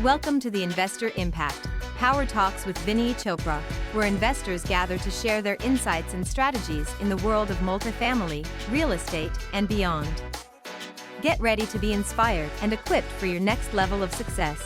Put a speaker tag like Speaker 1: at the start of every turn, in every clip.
Speaker 1: Welcome to the Investor Impact Power Talks with Vinney Chopra, where investors gather to share their insights and strategies in the world of multifamily, real estate, and beyond. Get ready to be inspired and equipped for your next level of success.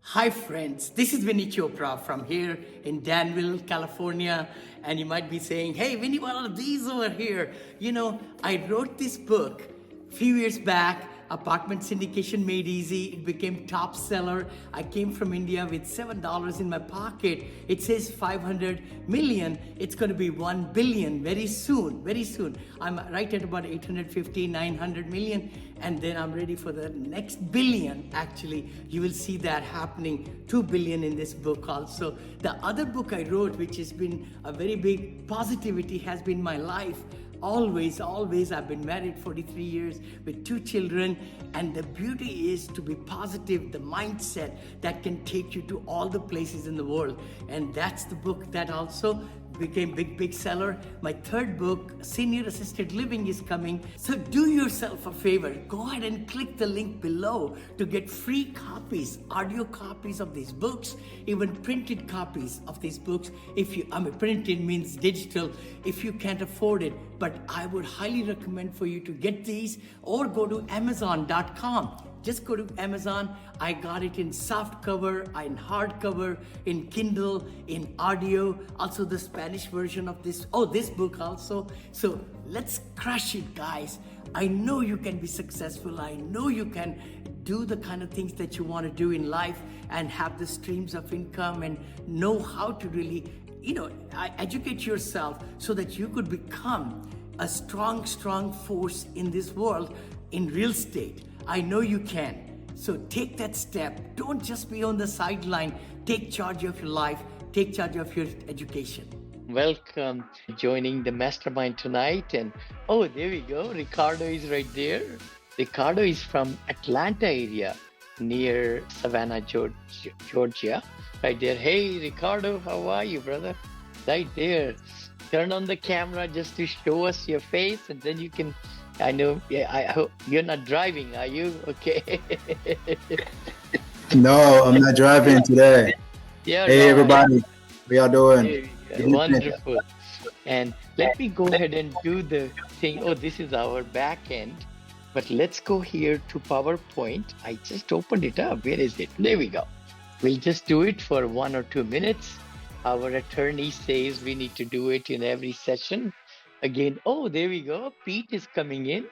Speaker 2: Hi friends, this is Vinney Chopra from here in Danville, California. And you might be saying, hey Vinny, what are these over here? You know, I wrote this book a few years back, Apartment Syndication Made Easy. It became top seller. I came from India with $7 in my pocket. It says 500 million. It's going to be 1 billion very soon, very soon. I'm right at about 850, 900 million. And then I'm ready for the next billion. Actually, you will see that happening, 2 billion in this book also. The other book I wrote, which has been a very big positivity, has been my life. Always, I've been married 43 years with 2 children, and the beauty is to be positive, the mindset that can take you to all the places in the world. And that's the book that also became big seller. My third book, Senior Assisted Living, is coming. So do yourself a favor, go ahead and click the link below to get free copies, audio copies of these books, even printed copies of these books. Printed means digital if you can't afford it, but I would highly recommend for you to get these or go to Amazon.com. Just go to Amazon. I got it in soft cover, in hardcover, in Kindle, in audio, also the Spanish version of this book also. So let's crush it, guys. I know you can be successful. I know you can do the kind of things that you want to do in life and have the streams of income and know how to really, educate yourself so that you could become a strong force in this world in real estate. I know you can. So take that step. Don't just be on the sideline. Take charge of your life. Take charge of your education.
Speaker 3: Welcome joining the mastermind tonight. And there we go. Ricardo is right there. Ricardo is from Atlanta area near Savannah, Georgia. Right there. Hey, Ricardo, how are you, brother? Right there. Turn on the camera just to show us your face, and then you can. I know. Yeah, I hope you're not driving, are you? Okay.
Speaker 4: No, I'm not driving today.
Speaker 3: Yeah.
Speaker 4: Hey,
Speaker 3: right.
Speaker 4: everybody. How y'all doing?
Speaker 3: Wonderful. And let me go ahead and do the thing. This is our back end. But let's go here to PowerPoint. I just opened it up. Where is it? There we go. We'll just do it for 1 or 2 minutes. Our attorney says we need to do it in every session. Again, there we go. Pete is coming in.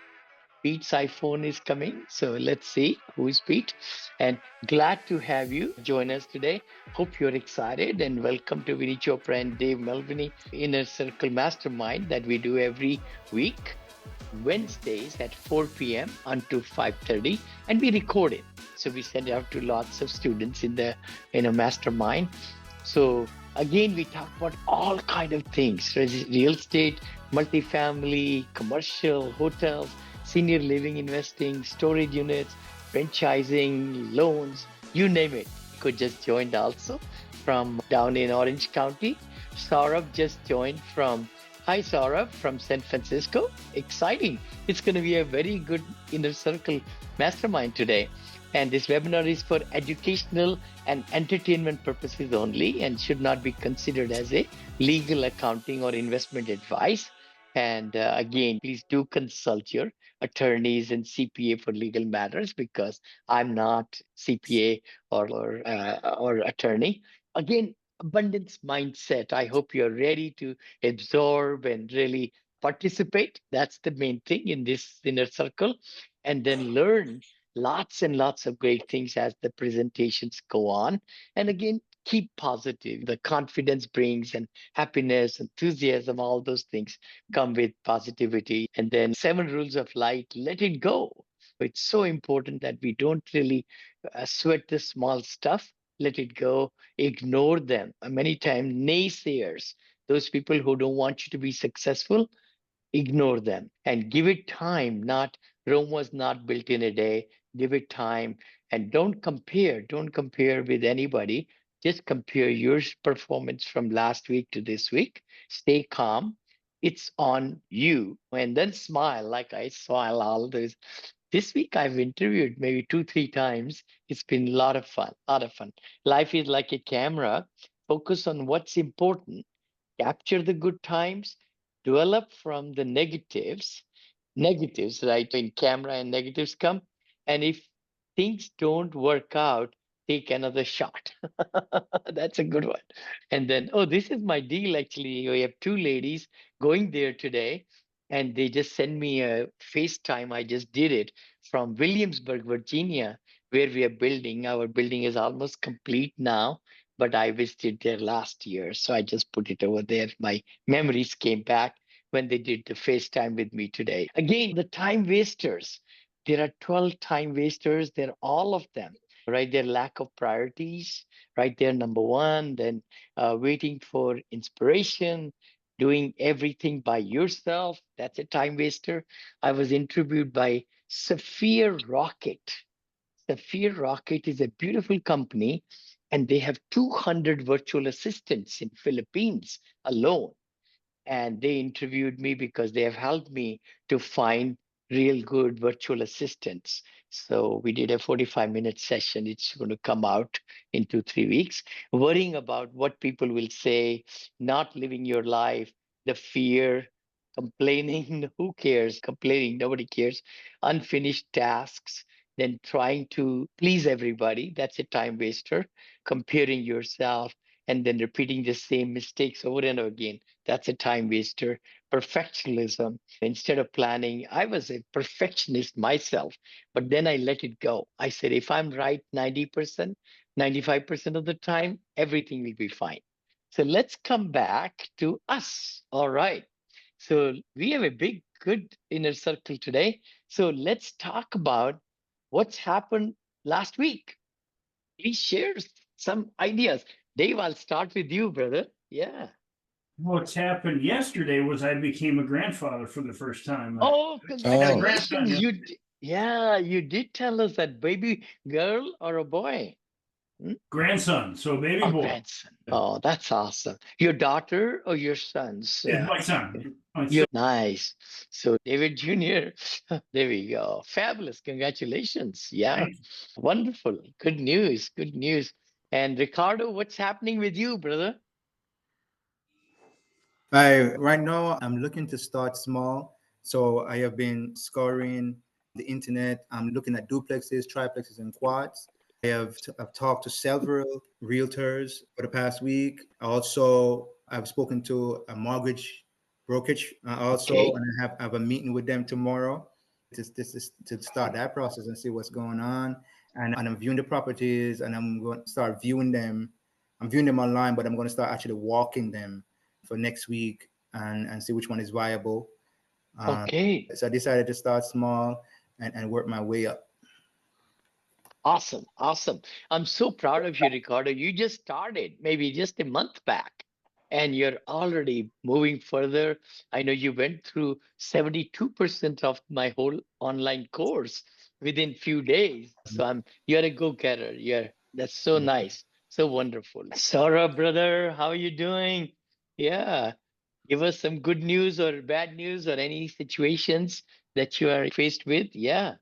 Speaker 3: Pete's iPhone is coming. So let's see who is Pete. And glad to have you join us today. Hope you're excited, and welcome to Vinney Chopra and Dave Melvini Inner Circle Mastermind that we do every week, Wednesdays at 4 p.m. until 5:30, and we record it. So we send it out to lots of students in the mastermind. So again, we talk about all kind of things: real estate, multifamily, commercial, hotels, senior living investing, storage units, franchising, loans, you name it. You could just join also from down in Orange County. Saurabh just joined Hi Saurabh from San Francisco. Exciting. It's going to be a very good inner circle mastermind today. And this webinar is for educational and entertainment purposes only and should not be considered as a legal, accounting, or investment advice. And again, please do consult your attorneys and CPA for legal matters, because I'm not CPA or attorney. Again, abundance mindset. I hope you're ready to absorb and really participate. That's the main thing in this inner circle. And then learn lots and lots of great things as the presentations go on. And again, keep positive. The confidence brings, and happiness, enthusiasm, all those things come with positivity. And then 7 rules of light, let it go. It's so important that we don't really sweat the small stuff. Let it go, ignore them. Many times, naysayers, those people who don't want you to be successful, ignore them and give it time. Rome was not built in a day. Give it time, and don't compare with anybody. Just compare your performance from last week to this week. Stay calm. it's on you. And then smile like I smile all this. This week I've interviewed maybe 2, 3 times. It's been a lot of fun, a lot of fun. Life is like a camera. Focus on what's important, capture the good times, develop from the negatives, right? In camera and negatives come. And if things don't work out, take another shot. That's a good one. And then, oh, this is my deal actually. We have 2 ladies going there today, and they just send me a FaceTime. I just did it from Williamsburg, Virginia, where we are building. Our building is almost complete now, but I visited there last year. So I just put it over there. My memories came back when they did the FaceTime with me today. Again, the time wasters. There are 12 time wasters. They're all of them, right? Their lack of priorities, right? They're number one. Then waiting for inspiration, doing everything by yourself. That's a time waster. I was interviewed by Sapphire Rocket. Sapphire Rocket is a beautiful company, and they have 200 virtual assistants in Philippines alone, and they interviewed me because they have helped me to find real good virtual assistants. So we did a 45-minute session. It's going to come out in 2, 3 weeks. Worrying about what people will say, not living your life, the fear, complaining, who cares? Complaining, nobody cares. Unfinished tasks, then trying to please everybody. That's a time waster. Comparing yourself and then repeating the same mistakes over and over again, that's a time waster. Perfectionism. Instead of planning, I was a perfectionist myself, but then I let it go. I said, if I'm right 90%, 95% of the time, everything will be fine. So let's come back to us. All right. So we have a big, good inner circle today. So let's talk about what's happened last week. Please share some ideas. Dave, I'll start with you, brother. Yeah.
Speaker 5: What's happened yesterday was I became a grandfather for the first time.
Speaker 3: Oh,
Speaker 5: I had a grandson.
Speaker 3: congratulations. Yeah, you did tell us that baby girl or a boy.
Speaker 5: Grandson, so baby
Speaker 3: Oh,
Speaker 5: boy.
Speaker 3: grandson. Oh, that's awesome. Your daughter or your sons?
Speaker 5: It's my son.
Speaker 3: You're nice. So David Jr., there we go. Fabulous. Congratulations. Yeah. Wonderful. Good news. Good news. And Ricardo, what's happening with you, brother?
Speaker 4: Right now, I'm looking to start small. So I have been scouring the internet. I'm looking at duplexes, triplexes, and quads. I've talked to several realtors for the past week. Also, I've spoken to a mortgage brokerage
Speaker 3: Okay.
Speaker 4: and I have a meeting with them tomorrow to start that process and see what's going on. And I'm viewing the properties, and I'm going to start viewing them. I'm viewing them online, but I'm going to start actually walking them for next week and see which one is viable.
Speaker 3: Okay.
Speaker 4: So I decided to start small and work my way up.
Speaker 3: Awesome. Awesome. I'm so proud of you, Ricardo. You just started maybe just a month back, and you're already moving further. I know you went through 72% of my whole online course within few days. So you're a go-getter. That's so nice. So wonderful. Sarah, brother, how are you doing? Yeah. Give us some good news or bad news or any situations that you are faced with. Yeah.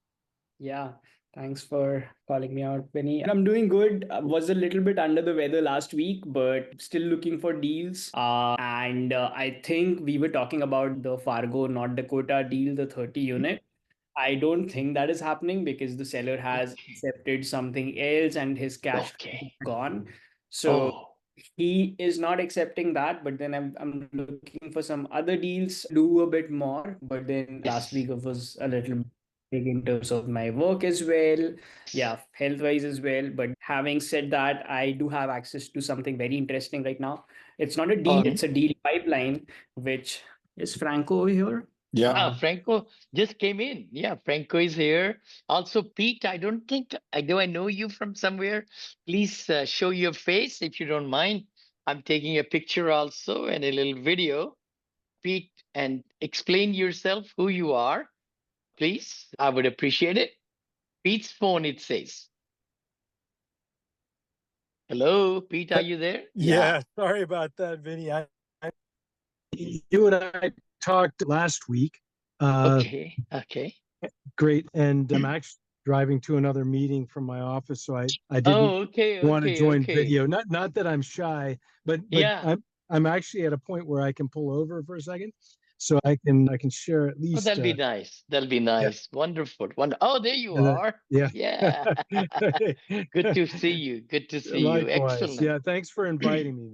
Speaker 6: Yeah, thanks for calling me out, Vinny. I'm doing good. I was a little bit under the weather last week, but still looking for deals. And I think we were talking about the Fargo, North Dakota deal, the 30 unit. I don't think that is happening because the seller has
Speaker 3: Okay.
Speaker 6: accepted something else and his cash flow is
Speaker 3: Okay.
Speaker 6: gone. So
Speaker 3: Oh,
Speaker 6: he is not accepting that, but then I'm looking for some other deals, do a bit more. But then last
Speaker 3: yes.
Speaker 6: week it was a little big in terms of my work as well. Yeah, health wise as well. But having said that, I do have access to something very interesting right now. It's not a deal,
Speaker 3: On.
Speaker 6: it's a deal pipeline, which is Franco over here.
Speaker 3: Yeah, Franco just came in. Yeah, Franco is here. Also, Pete, I don't think I know you from somewhere. Please show your face if you don't mind. I'm taking a picture also and a little video. Pete, and explain yourself who you are, please. I would appreciate it. Pete's phone, it says. Hello, Pete, are you there? Yeah.
Speaker 7: Yeah, sorry about that, Vinny. You and I talked last week.
Speaker 3: Okay.
Speaker 7: Great. And I'm actually driving to another meeting from my office, so I didn't
Speaker 3: Oh, okay,
Speaker 7: want to join
Speaker 3: okay.
Speaker 7: video. Not that I'm shy, but
Speaker 3: Yeah.
Speaker 7: I'm actually at a point where I can pull over for a second, so I can share at
Speaker 3: Oh,
Speaker 7: least
Speaker 3: that'll be nice. That'll be
Speaker 7: yeah.
Speaker 3: nice. Wonderful. Oh, there you
Speaker 7: And
Speaker 3: are.
Speaker 7: yeah.
Speaker 3: Yeah. Good to see you. Good to see you.
Speaker 7: Likewise.
Speaker 3: Excellent.
Speaker 7: Yeah. Thanks for inviting me.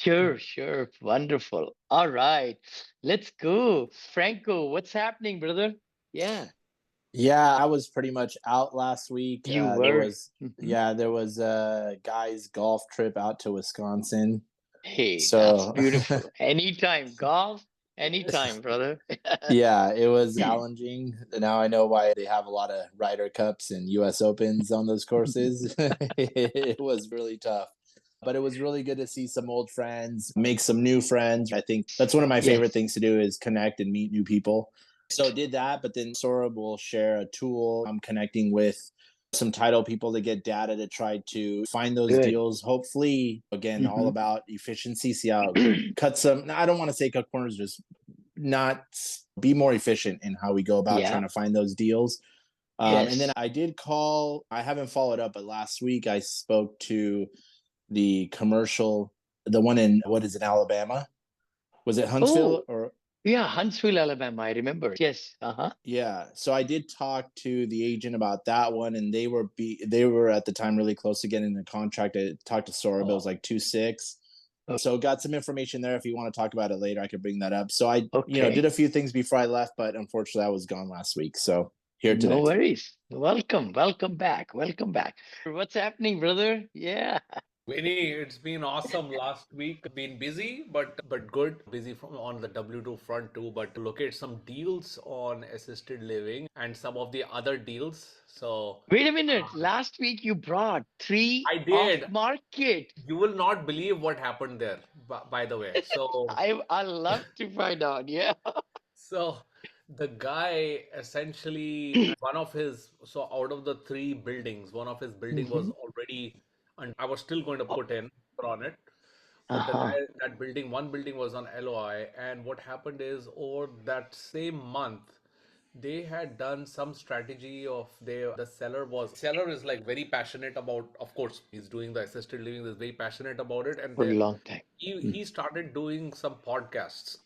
Speaker 7: Yeah.
Speaker 3: Sure. Wonderful. All right. Let's go. Franco, what's happening, brother? Yeah,
Speaker 8: Yeah, I was pretty much out last week.
Speaker 3: you
Speaker 8: There
Speaker 3: were.
Speaker 8: was,
Speaker 3: Mhm.
Speaker 8: yeah, there was a guy's golf trip out to Wisconsin.
Speaker 3: Hey, that's
Speaker 8: So,
Speaker 3: beautiful. Anytime, golf, anytime, brother.
Speaker 8: yeah, it was challenging. Now I know why they have a lot of Ryder Cups and US Opens on those courses. It was really tough. But it was really good to see some old friends, make some new friends. I think that's one of my favorite
Speaker 3: Yes.
Speaker 8: things to do is connect and meet new people. So did that, but then Sora will share a tool. I'm connecting with some title people to get data to try to find those
Speaker 3: Good.
Speaker 8: deals. Hopefully, again, all
Speaker 3: Mhm.
Speaker 8: about efficiency. See how cut some. I don't want to say cut corners, just not be more efficient in how we go about
Speaker 3: Yeah.
Speaker 8: trying to find those deals. And then
Speaker 3: Yes.
Speaker 8: I did call. I haven't followed up, but last week I spoke to the commercial, the one in what is it, Alabama? Was it Huntsville
Speaker 3: Oh,
Speaker 8: or
Speaker 3: yeah, Huntsville, Alabama. I remember. Yes. Uh-huh.
Speaker 8: yeah? So I did talk to the agent about that one, and they were at the time really close to getting the contract. I talked to Sora, but it was
Speaker 3: Oh,
Speaker 8: like 2.6.
Speaker 3: o-
Speaker 8: So got some information there. If you want to talk about it later, I could bring that up. So I, did
Speaker 3: okay.
Speaker 8: a few things before I left, but unfortunately I was gone last week. So here
Speaker 3: No
Speaker 8: today.
Speaker 3: worries. Welcome. Welcome back. Welcome back. What's happening, brother? Yeah.
Speaker 9: Vinny, it's been awesome last week. Been busy, but good. Busy from on the W2 front too, but to locate some deals on assisted living and some of the other deals. So
Speaker 3: Wait a minute. Last week you brought three
Speaker 9: I
Speaker 3: off
Speaker 9: did.
Speaker 3: market.
Speaker 9: You will not believe what happened there, by the way.
Speaker 3: I love to find out. Yeah.
Speaker 9: So the guy essentially one of his so out of the three buildings, one of his building was
Speaker 3: Hmm.
Speaker 9: already and I was still going to put in on it. But the
Speaker 3: Uh-huh.
Speaker 9: guy, that building, one building was on LOI, and what happened is over that same month, they had done some strategy of the seller is like very passionate about, of course, he's doing the assisted living, is very passionate about it, and
Speaker 3: For a
Speaker 9: then
Speaker 3: long time. Mm.
Speaker 9: he started doing some podcasts.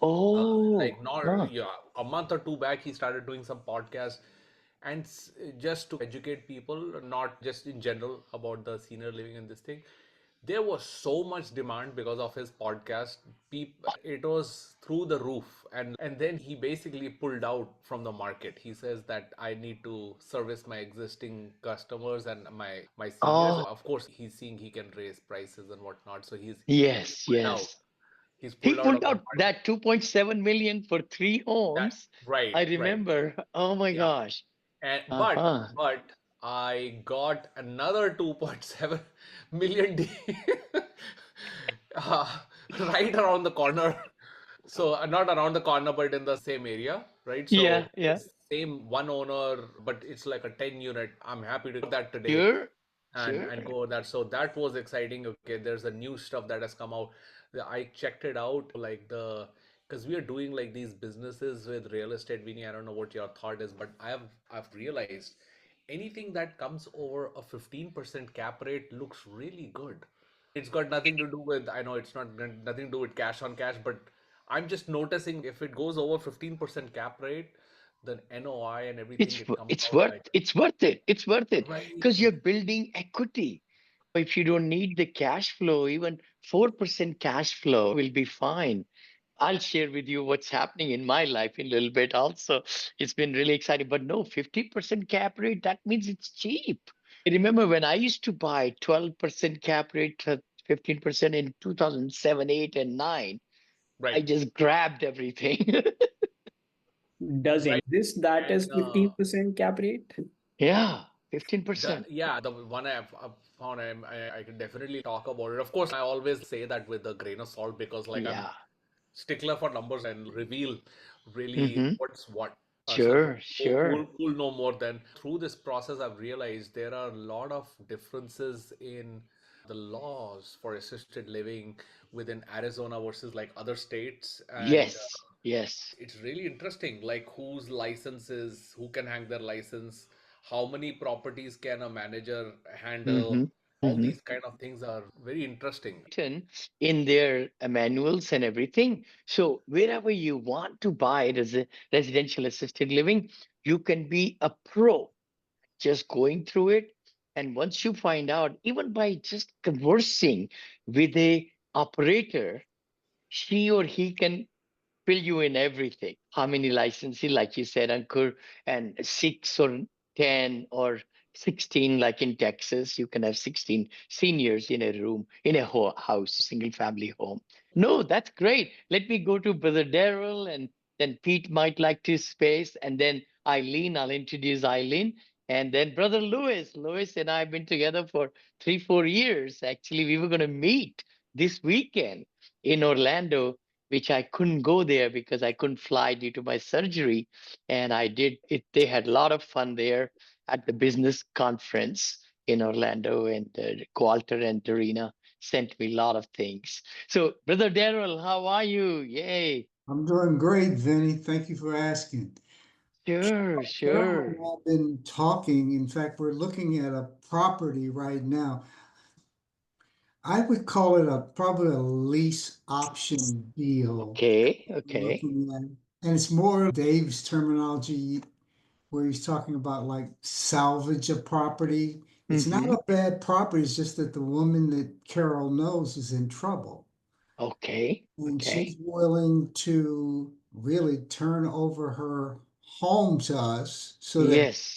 Speaker 3: Oh,
Speaker 9: Like not
Speaker 3: huh.
Speaker 9: yeah, a month or two back he started doing some podcasts and just to educate people, not just in general about the senior living and this thing. There was so much demand because of his podcast. It was through the roof, and then he basically pulled out from the market. He says that I need to service my existing customers and my seniors.
Speaker 3: Oh,
Speaker 9: Of course, he's seeing he can raise prices and whatnot, so he's
Speaker 3: yes,
Speaker 9: pulled out.
Speaker 3: yes.
Speaker 9: He's
Speaker 3: He
Speaker 9: pulled out
Speaker 3: pulled
Speaker 9: of the
Speaker 3: out
Speaker 9: market.
Speaker 3: that 2.7 million for three
Speaker 9: That
Speaker 3: homes.
Speaker 9: right,
Speaker 3: I
Speaker 9: right.
Speaker 3: remember. Oh my
Speaker 9: Yeah.
Speaker 3: gosh.
Speaker 9: And
Speaker 3: Uh-huh.
Speaker 9: but I got another 2.7 million uh, right around the corner. So not around the corner, but in the same area, right?
Speaker 3: Yeah,
Speaker 9: So
Speaker 3: yeah.
Speaker 9: it's same one owner, but it's like a 10 unit. I'm happy to do that today
Speaker 3: Sure,
Speaker 9: and
Speaker 3: sure.
Speaker 9: go over that. So that was exciting. Okay, there's a new stuff that has come out. I checked it out, like the because we are doing like these businesses with real estate. Vinny, I don't know what your thought is, but I've realized anything that comes over a 15% cap rate looks really good. It's got nothing to do with, I know it's not nothing to do with cash on cash, but I'm just noticing if it goes over 15% cap rate, the NOI and everything it comes
Speaker 3: It's
Speaker 9: out
Speaker 3: worth
Speaker 9: like
Speaker 3: it's worth it. It's worth it
Speaker 9: right.
Speaker 3: because you're building equity. If you don't need the cash flow, even 4% cash flow will be fine. I'll share with you what's happening in my life in a little bit also. It's been really exciting. But no, 50% cap rate, that means it's cheap. I remember when I used to buy 12% cap rate, 15% in 2007, 8, and 9, I
Speaker 9: Right.
Speaker 3: just grabbed everything.
Speaker 6: Does
Speaker 9: Right.
Speaker 6: exist that
Speaker 9: And
Speaker 6: is 15% cap rate?
Speaker 3: Yeah,
Speaker 9: the
Speaker 3: 15%.
Speaker 9: yeah, the one I've found, I can definitely talk about it. Of course, I always say that with a grain of salt because like I'm
Speaker 3: Yeah.
Speaker 9: stickler for numbers and reveal really
Speaker 3: Mm-hmm.
Speaker 9: what's what. So
Speaker 3: Sure,
Speaker 9: who'll
Speaker 3: sure.
Speaker 9: know more than through this process, I've realized there are a lot of differences in the laws for assisted living within Arizona versus like other states. And
Speaker 3: Yes. Yes.
Speaker 9: It's really interesting, like whose licenses, who can hang their license, how many properties can a manager handle.
Speaker 3: Mm-hmm.
Speaker 9: All
Speaker 3: Mm-hmm.
Speaker 9: these kind of things are very interesting.
Speaker 3: Written in their manuals and everything. So wherever you want to buy residential assisted living, you can be a pro just going through it. And once you find out, even by just conversing with a operator, she or he can fill you in everything. How many licenses, like you said, Ankur, and 6 or 10 or 16, like in Texas, you can have 16 seniors in a room, in a house, single family home. No, that's great. Let me go to Brother Daryl, and then Pete might like to space, and then Eileen, I'll introduce Eileen. And then Brother Lewis. Lewis and I have been together for 3, 4 years. Actually, we were going to meet this weekend in Orlando, which I couldn't go there because I couldn't fly due to my surgery. And I did it. They had a lot of fun there at the business conference in Orlando, and Walter and Dorina sent me a lot of things. So, Brother Daryl, how are you? Yay.
Speaker 10: I'm doing great, Vinny. Thank you for asking.
Speaker 3: Sure,
Speaker 10: Carol and
Speaker 3: sure.
Speaker 10: I have been talking. In fact, we're looking at a property right now. I would call it probably a lease option deal
Speaker 3: Okay,
Speaker 10: we're
Speaker 3: okay.
Speaker 10: looking at. And it's more Dave's terminology where he's talking about like salvage a property. It's not
Speaker 3: Mm-hmm.
Speaker 10: a bad property, it's just that the woman that Carol knows is in trouble.
Speaker 3: Okay,
Speaker 10: And she's
Speaker 3: okay.
Speaker 10: willing to really turn over her home to us so that
Speaker 3: Yes.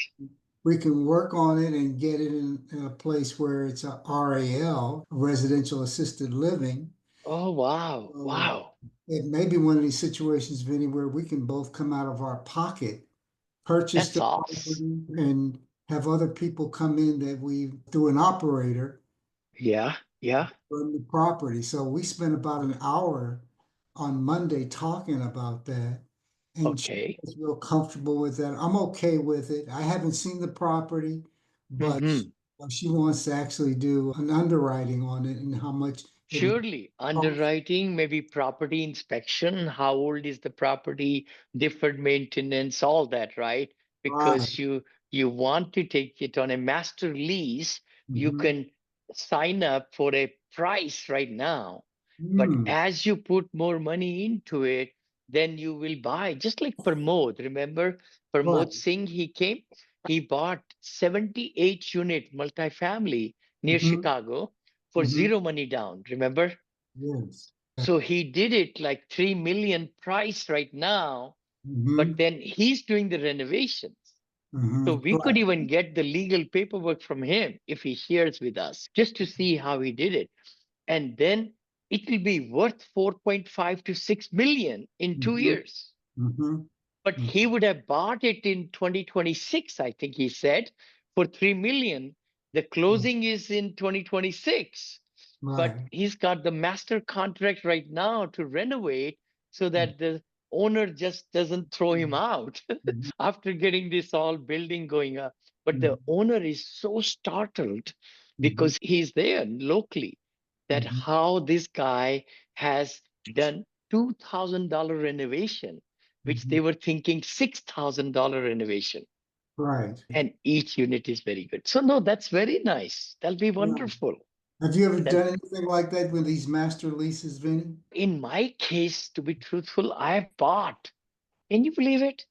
Speaker 10: we can work on it and get it in a place where it's a RAL, residential assisted living.
Speaker 3: Oh, wow,
Speaker 10: So
Speaker 3: wow.
Speaker 10: it may be one of these situations, Vinny, where we can both come out of our pocket, purchase
Speaker 3: That's
Speaker 10: the
Speaker 3: awesome.
Speaker 10: property, and have other people come in that we, through an operator,
Speaker 3: Yeah, yeah.
Speaker 10: run the property. So we spent about an hour on Monday talking about that. And she
Speaker 3: Okay.
Speaker 10: was real comfortable with that. I'm okay with it. I haven't seen the property, but
Speaker 3: Mm-hmm.
Speaker 10: she wants to actually do an underwriting on it and how much it might
Speaker 3: Surely,
Speaker 10: cost.
Speaker 3: underwriting, maybe property inspection, how old is the property, deferred maintenance, all that, right?
Speaker 10: Right.
Speaker 3: Because you want to take it on a master lease, you
Speaker 10: Mhm.
Speaker 3: can sign up for a price right now, but
Speaker 10: Hmm.
Speaker 3: as you put more money into it, then you will buy, just like Pramod. Remember
Speaker 10: Right.
Speaker 3: Pramod Singh, he came, he bought 78 unit multifamily near
Speaker 10: Mhm.
Speaker 3: Chicago for
Speaker 10: Mhm.
Speaker 3: zero money down, remember?
Speaker 10: Yes.
Speaker 3: So he did it like 3 million price right now, but
Speaker 10: Mhm.
Speaker 3: then he's doing the renovations. So
Speaker 10: Mhm.
Speaker 3: we could
Speaker 10: Right.
Speaker 3: even get the legal paperwork from him if he shares with us, just to see how he did it. And then it will be worth 4.5 to 6 million in two
Speaker 10: Mhm.
Speaker 3: years.
Speaker 10: Mhm.
Speaker 3: But
Speaker 10: Mhm.
Speaker 3: he would have bought it in 2026, I think he said, for 3 million. The closing is in 2026, but
Speaker 10: Right.
Speaker 3: he's got the master contract right now to renovate so that the owner just doesn't throw him out
Speaker 10: Mhm.
Speaker 3: after getting this all building going up. But the
Speaker 10: Mhm.
Speaker 3: owner is so startled
Speaker 10: Mhm.
Speaker 3: because he's there locally, that
Speaker 10: Mhm.
Speaker 3: how this guy has done $2,000 renovation, which
Speaker 10: Mhm.
Speaker 3: they were thinking $6,000 renovation.
Speaker 10: Right.
Speaker 3: And each unit is very good. So no, that's very nice. That'll be
Speaker 10: Yeah.
Speaker 3: wonderful.
Speaker 10: Have you ever
Speaker 3: That
Speaker 10: done anything like that with these master leases, Vinny?
Speaker 3: in my case, to be truthful, I bought. Can you believe it?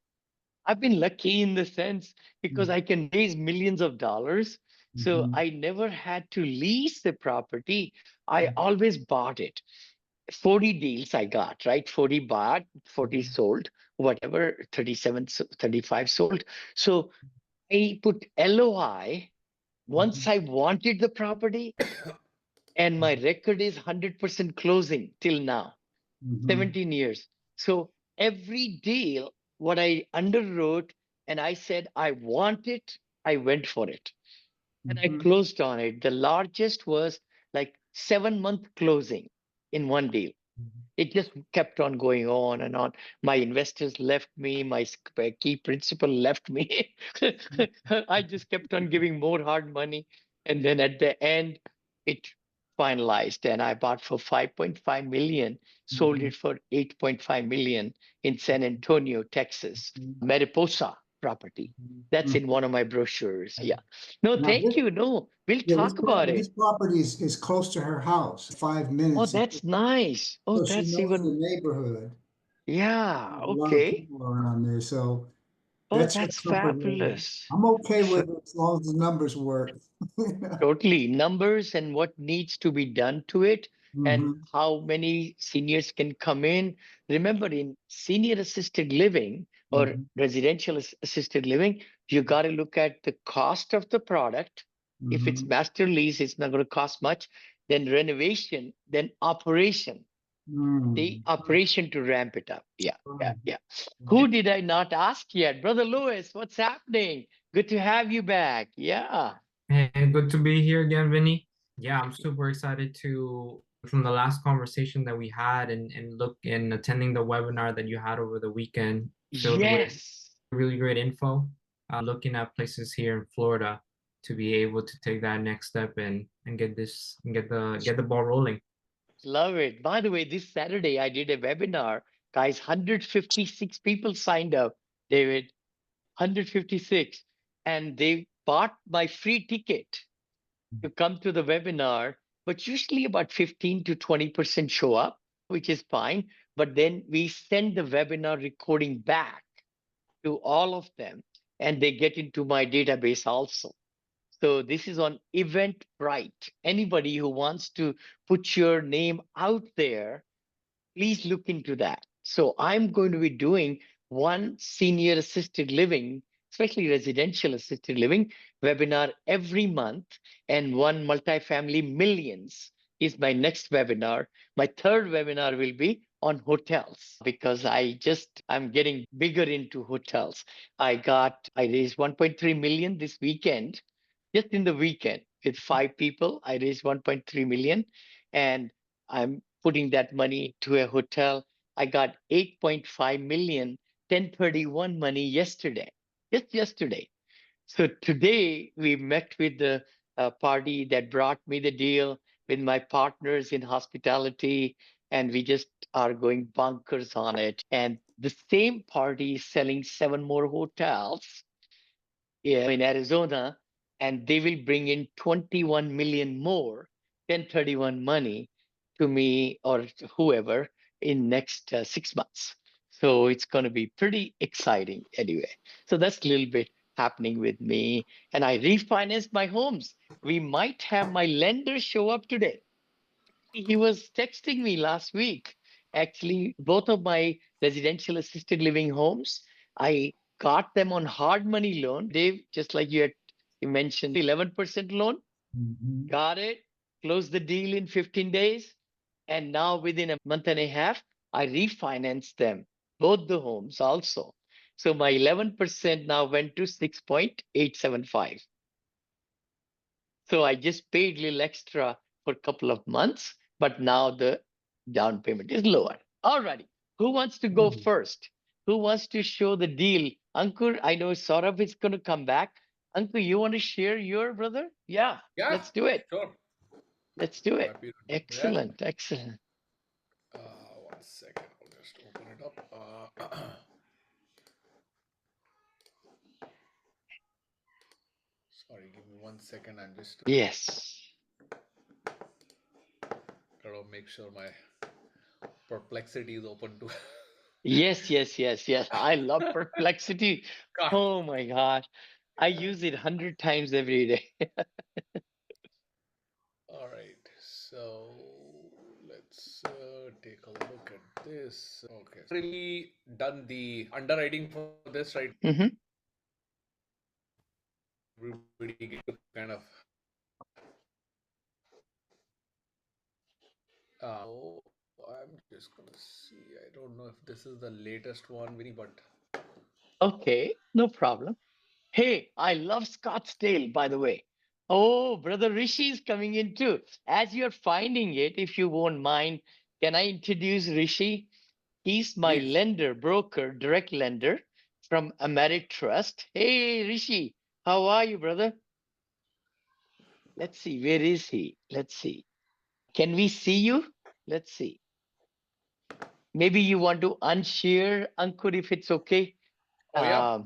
Speaker 3: I've been lucky in the sense because I can raise millions of dollars. So
Speaker 10: Mhm.
Speaker 3: I never had to lease the property. I always bought it. 40 deals I got, right? 40 bought, 40 sold, whatever, 37, 35 sold. So I put LOI once
Speaker 10: Mhm.
Speaker 3: I wanted the property, and my record is 100% closing till now,
Speaker 10: Mhm.
Speaker 3: 17 years. So every deal, what I underwrote and I said, I want it, I went for it. And I
Speaker 10: Mhm.
Speaker 3: closed on it. The largest was like 7 month closing in one deal. It just kept on going on and on. My investors left me, my key principal left me. I just kept on giving more hard money. And then at the end, it finalized, and I bought for 5.5 million, sold
Speaker 10: Mhm.
Speaker 3: it for 8.5 million in San Antonio, Texas, Mariposa property. That's
Speaker 10: Mhm.
Speaker 3: in one of my brochures. Yeah. No,
Speaker 10: Now
Speaker 3: thank
Speaker 10: this,
Speaker 3: you. No, we'll
Speaker 10: yeah,
Speaker 3: talk about
Speaker 10: this
Speaker 3: it.
Speaker 10: property is close to her house, five
Speaker 3: Oh,
Speaker 10: minutes.
Speaker 3: that's nice. Oh,
Speaker 10: So she
Speaker 3: that's
Speaker 10: knows the
Speaker 3: even,
Speaker 10: neighborhood.
Speaker 3: yeah,
Speaker 10: A lot of
Speaker 3: okay.
Speaker 10: people around there, so
Speaker 3: Oh,
Speaker 10: that's her
Speaker 3: that's
Speaker 10: comfort level.
Speaker 3: fabulous.
Speaker 10: I'm okay with it as long as the numbers work.
Speaker 3: Totally. Numbers and what needs to be done to it and
Speaker 10: Mhm,
Speaker 3: how many seniors can come in. Remember, in senior assisted living or
Speaker 10: mhm,
Speaker 3: residential assisted living, you got to look at the cost of the product. If it's
Speaker 10: mhm,
Speaker 3: master lease, it's not going to cost much. Then renovation, then operation, the
Speaker 10: mm.
Speaker 3: operation to ramp it up. Yeah, yeah,
Speaker 10: Right,
Speaker 3: yeah. Who
Speaker 10: right.
Speaker 3: did I not ask yet? Brother Lewis, what's happening? Good to have you back. Yeah.
Speaker 11: Hey, good to be here again, Vinny. Yeah, I'm super excited to from the last conversation that we had and look and attending the webinar that you had over the weekend, filled with
Speaker 3: Yes.
Speaker 11: really great info. Looking at places here in Florida to be able to take that next step and get this and get the ball rolling.
Speaker 3: Love it. By the way, this Saturday I did a webinar. Guys, 156 people signed up, David. 156. And they bought my free ticket to come to the webinar. But usually about 15 to 20% show up, which is fine. But then we send the webinar recording back to all of them, and they get into my database also. So this is on Eventbrite. Anybody who wants to put your name out there, please look into that. So I'm going to be doing one senior assisted living, especially residential assisted living webinar every month, and one multifamily millions is my next webinar. My third webinar will be on hotels because I'm getting bigger into hotels. I raised 1.3 million this weekend, just in the weekend with 5 people. I raised 1.3 million, and I'm putting that money to a hotel. I got 8.5 million 1031 money yesterday, just yesterday. So today we met with the party that brought me the deal with my partners in hospitality, and we just are going bonkers on it. And the same party is selling 7 more hotels in Arizona, and they will bring in 21 million more 1031 money to me or to whoever in next 6 months. So it's going to be pretty exciting anyway. So that's a little bit happening with me. And I refinanced my homes. We might have my lender show up today. He was texting me last week. Actually, both of my residential assisted living homes, I got them on hard money loan. Dave, just like you mentioned, 11% loan.
Speaker 10: Mhm.
Speaker 3: Got it. Closed the deal in 15 days. And now within a month and a half, I refinanced them, both the homes also. So my 11% now went to 6.875. So I just paid a little extra for a couple of months, but now the down payment is lower. All righty. Who wants to go first? Who wants to show the deal? Ankur, I know Saurabh is going to come back. Ankur, you want to share your brother? Yeah,
Speaker 9: Yeah,
Speaker 3: let's do it.
Speaker 9: sure.
Speaker 3: Let's do it.
Speaker 9: Happy to do that.
Speaker 3: Excellent, excellent.
Speaker 9: One second, I'll just open it up. Sorry, give me 1 second. I'm just
Speaker 3: Yes.
Speaker 9: gotta make sure my perplexity is open to.
Speaker 3: Yes, yes, yes, yes. I love perplexity.
Speaker 9: God.
Speaker 3: Oh my gosh. I use it 100 times every day.
Speaker 9: All right, so let's take a look at this. Okay, so really done the underwriting for this, right?
Speaker 3: Mhm.
Speaker 9: Everybody get to kind of. So I'm just gonna see. I don't know if this is the latest one, Vinny, but
Speaker 3: Okay, no problem. Hey, I love Scottsdale, by the way. Oh, brother Rishi is coming in too. As you're finding it, if you won't mind, can I introduce Rishi? He's my
Speaker 9: please.
Speaker 3: lender, broker, direct lender from Ameritrust. Hey, Rishi, how are you, brother? Let's see, where is he? Let's see. Can we see you? Let's see. Maybe you want to unshare, Ankur, if it's okay.
Speaker 9: Oh yeah.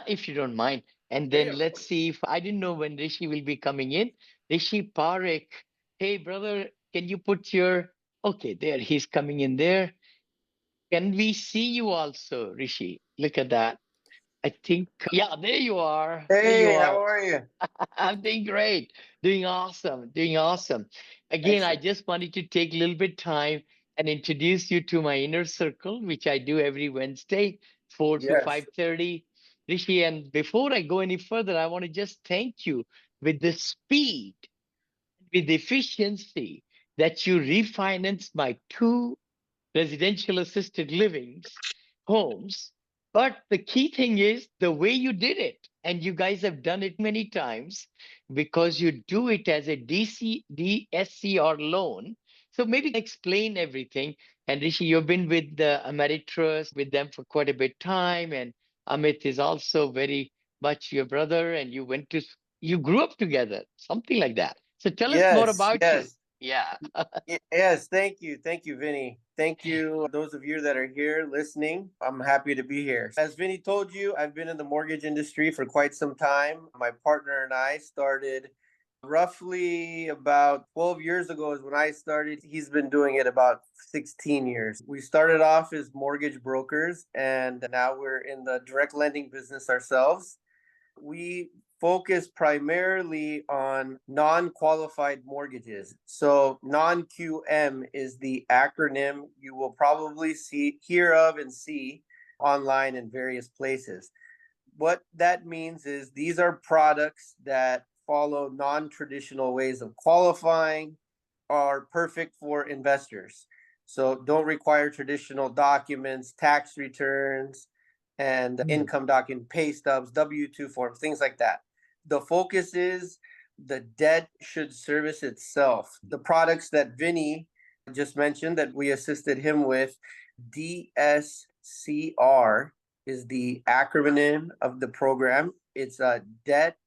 Speaker 3: If you don't mind. And
Speaker 9: Yeah,
Speaker 3: then
Speaker 9: yeah, of
Speaker 3: let's
Speaker 9: course.
Speaker 3: see if I didn't know when Rishi will be coming in. Rishi Parekh. Hey, brother, can you put your. Okay, there. He's coming in there. Can we see you also, Rishi? Look at that. I think. Yeah, there you are. There you
Speaker 12: Hey, how
Speaker 3: are.
Speaker 12: are you?
Speaker 3: I'm doing great, doing awesome, doing awesome. Again, I
Speaker 12: Excellent.
Speaker 3: just wanted to take a little bit time and introduce you to my inner circle, which I do every Wednesday, 4 to
Speaker 12: Yes.
Speaker 3: 5:30. Rishi, and before I go any further, I want to just thank you with the speed, with efficiency that you refinanced my two residential assisted livings homes. But the key thing is the way you did it. And you guys have done it many times because you do it as a DSCR loan. So maybe explain everything. And Rishi, you've been with the Ameritrust with them for quite a bit time. And Amit is also very much your brother. And you grew up together, something like that. So tell us more
Speaker 12: Yes,
Speaker 3: about you.
Speaker 12: yes.
Speaker 3: Yeah.
Speaker 12: Yes, thank you. Thank you, Vinny. Thank you, those of you that are here listening. I'm happy to be here. As Vinny told you, I've been in the mortgage industry for quite some time. My partner and I started roughly about 12 years ago is when I started. He's been doing it about 16 years. We started off as mortgage brokers and now we're in the direct lending business ourselves. We focus primarily on non-qualified mortgages. So non-QM is the acronym you will probably hear of and see online in various places. What that means is these are products that follow non-traditional ways of qualifying, are perfect for investors. So don't require traditional documents, tax returns, and income document, pay stubs, W-2 forms, things like that. The focus is the debt should service itself. The products that Vinny just mentioned that we assisted him with, DSCR is the acronym of the program. It's a debt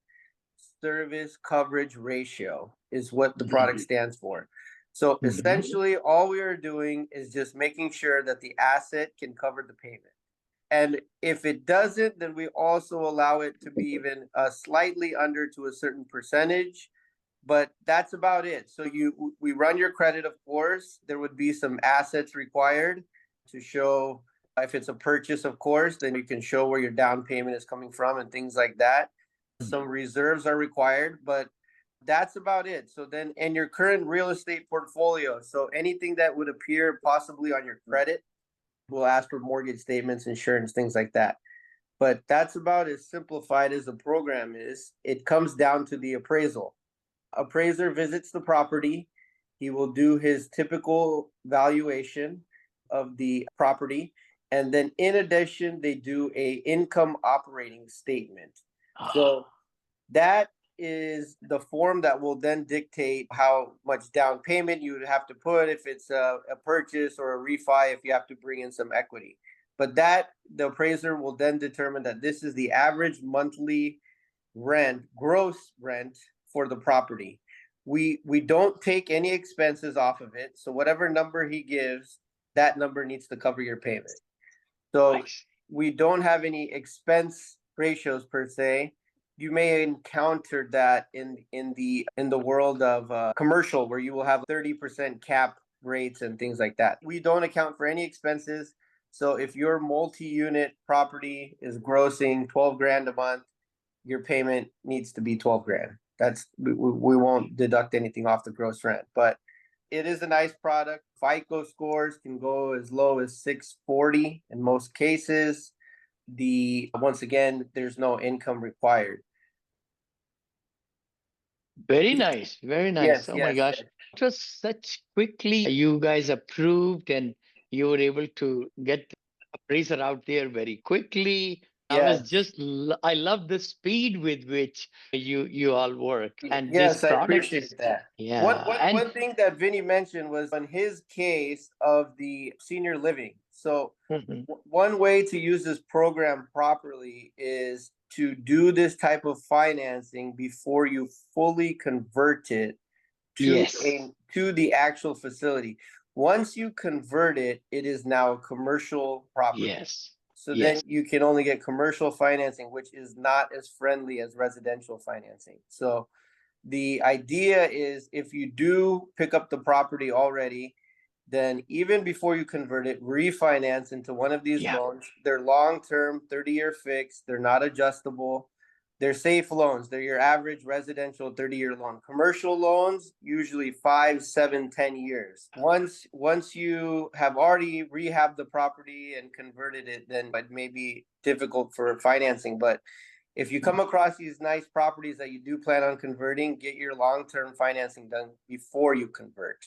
Speaker 12: service coverage ratio is what the product stands for. So essentially all we are doing is just making sure that the asset can cover the payment. And if it doesn't, then we also allow it to be even slightly under to a certain percentage. But that's about it. So we run your credit, of course. There would be some assets required to show if it's a purchase, of course, then you can show where your down payment is coming from and things like that. Some reserves are required, but that's about it. So then, and your current real estate portfolio. So anything that would appear possibly on your credit, we'll ask for mortgage statements, insurance, things like that. But that's about as simplified as the program is. It comes down to the appraisal. Appraiser visits the property. He will do his typical valuation of the property. And then in addition, they do a income operating statement. So that is the form that will then dictate how much down payment you would have to put if it's a purchase or a refi, if you have to bring in some equity. But that the appraiser will then determine that this is the average monthly rent, gross rent for the property. We don't take any expenses off of it. So whatever number he gives, that number needs to cover your payment. So we don't have any expense ratios per se. You may encounter that in the world of commercial where you will have 30% cap rates and things like that. We don't account for any expenses. So if your multi-unit property is grossing 12 grand a month, your payment needs to be 12 grand. We won't deduct anything off the gross rent, but it is a nice product. FICO scores can go as low as 640 in most cases. Once again, there's no income required.
Speaker 3: Very nice, very nice.
Speaker 12: Yes,
Speaker 3: Oh my
Speaker 12: yes,
Speaker 3: gosh.
Speaker 12: yes.
Speaker 3: It was such quickly you guys approved and you were able to get the appraiser out there very quickly.
Speaker 12: Yes.
Speaker 3: I love the speed with which you all work and this
Speaker 12: Yes, I
Speaker 3: product.
Speaker 12: appreciate that.
Speaker 3: Yeah, and
Speaker 12: One thing that Vinny mentioned was on his case of the senior living. So
Speaker 3: Mhm.
Speaker 12: one way to use this program properly is to do this type of financing before you fully convert it
Speaker 3: Yes.
Speaker 12: to the actual facility. Once you convert it, it is now a commercial property.
Speaker 3: Yes.
Speaker 12: So
Speaker 3: Yes.
Speaker 12: then you can only get commercial financing, which is not as friendly as residential financing. So the idea is if you do pick up the property already, then even before you convert it, refinance into one of these loans. They're long-term, 30-year fixed. They're not adjustable. They're safe loans. They're your average residential 30-year loan. Commercial loans, usually 5, 7, 10 years. Once you have already rehabbed the property and converted it, then it may be difficult for financing. But if you come across these nice properties that you do plan on converting, get your long-term financing done before you convert.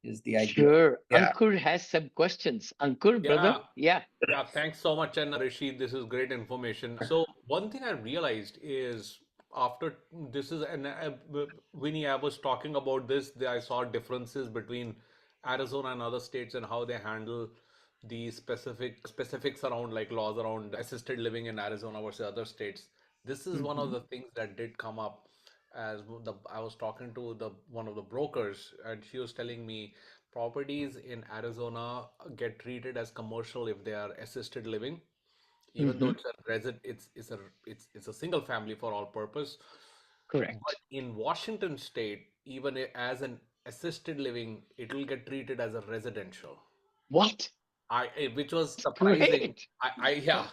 Speaker 12: Is the idea.
Speaker 3: Sure.
Speaker 12: Yeah.
Speaker 3: Ankur has some questions. Ankur, brother? Yeah.
Speaker 9: Yeah, thanks so much, and Rishi, this is great information. So one thing I realized is after this is and Winnie, I was talking about this. I saw differences between Arizona and other states and how they handle the specifics around like laws around assisted living in Arizona versus other states. This is one of the things that did come up as I was talking to the one of the brokers, and she was telling me properties in Arizona get treated as commercial if they are assisted living, even though it's a it's a single family for all purpose.
Speaker 3: Correct.
Speaker 9: But in Washington state, even as an assisted living, it will get treated as a residential.
Speaker 3: What?
Speaker 9: Which was surprising.
Speaker 3: Great.
Speaker 9: Yeah.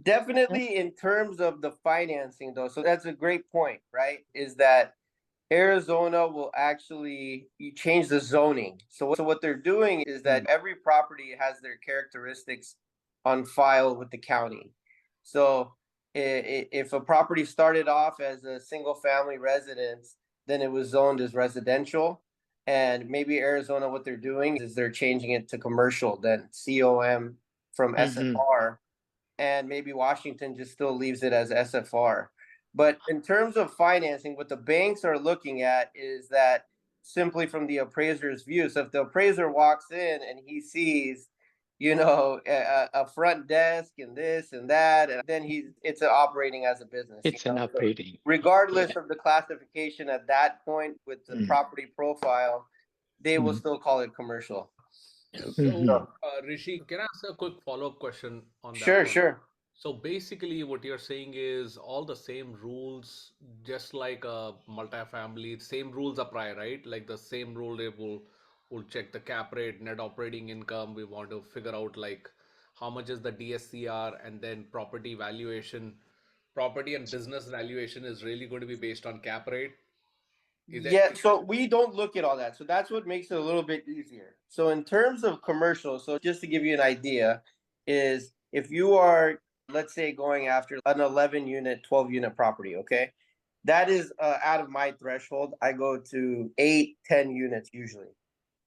Speaker 12: Definitely in terms of the financing though. So that's a great point, right? Is that Arizona will actually change the zoning. So what they're doing is that every property has their characteristics on file with the county. So if a property started off as a single family residence, then it was zoned as residential. And maybe Arizona, what they're doing is they're changing it to commercial, then COM from SFR. And maybe Washington just still leaves it as SFR. But in terms of financing, what the banks are looking at is that simply from the appraiser's view. So if the appraiser walks in and he sees, a front desk and this and that, and then it's operating as a business.
Speaker 3: It's an operating.
Speaker 12: Regardless of the classification at that point with the property profile, they will still call it commercial.
Speaker 9: So, Rishi, can I ask a quick follow-up question on that?
Speaker 12: Sure.
Speaker 9: So basically, what you're saying is all the same rules, just like a multifamily, same rules apply, right? Like the same rule they will check the cap rate, net operating income. We want to figure out like how much is the DSCR, and then property valuation, property and business valuation is really going to be based on cap rate.
Speaker 12: So we don't look at all that. So that's what makes it a little bit easier. So in terms of commercial, so just to give you an idea, is if you are, let's say, going after an 11 unit, 12 unit property, okay? That is out of my threshold. I go to 8, 10 units usually.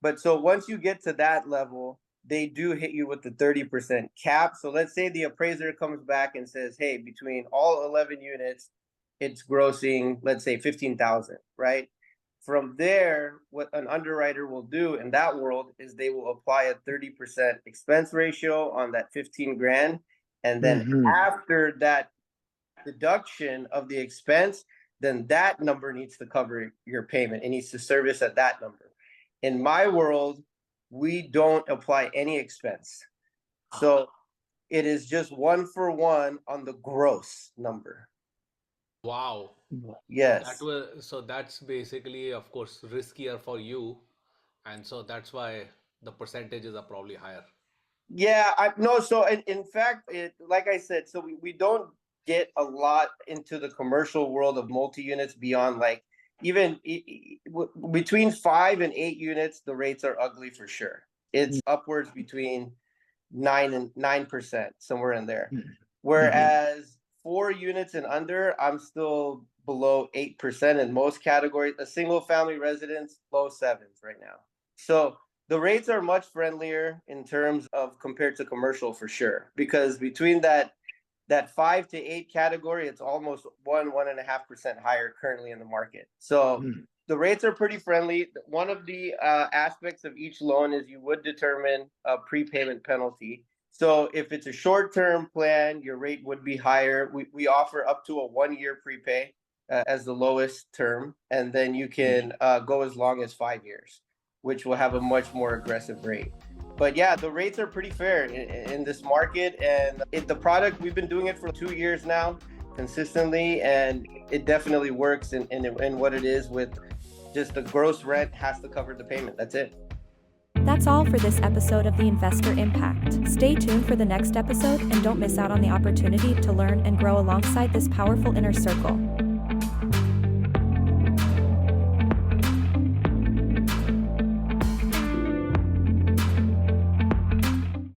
Speaker 12: But so once you get to that level, they do hit you with the 30% cap. So let's say the appraiser comes back and says, hey, between all 11 units, it's grossing, let's say 15,000, right? From there, what an underwriter will do in that world is they will apply a 30% expense ratio on that 15 grand. And then after that deduction of the expense, then that number needs to cover your payment. It needs to service at that number. In my world, we don't apply any expense. So it is just 1-for-1 on the gross number.
Speaker 9: Wow.
Speaker 12: Yes.
Speaker 9: So that's basically, of course, riskier for you. And so that's why the percentages are probably higher.
Speaker 12: Yeah, So in fact, like I said, so we don't get a lot into the commercial world of multi-units beyond like even between 5 and 8 units, the rates are ugly for sure. It's upwards between 9%, somewhere in there. Whereas 4 units and under, I'm still below 8% in most categories. A single family residence, low 7s right now. So the rates are much friendlier in terms of compared to commercial for sure, because between that 5 to 8 category, it's almost 1.5% higher currently in the market. So the rates are pretty friendly. One of the aspects of each loan is you would determine a prepayment penalty. So if it's a short-term plan, your rate would be higher. We offer up to a 1-year prepay. as the lowest term, and then you can go as long as 5 years, which will have a much more aggressive rate. But yeah, the rates are pretty fair in this market, and the product, we've been doing it for 2 years now consistently, and it definitely works in what it is, with just the gross rent has to cover the payment. That's it.
Speaker 1: That's all for this episode of the Investor Impact. Stay tuned for the next episode and don't miss out on the opportunity to learn and grow alongside this powerful inner circle.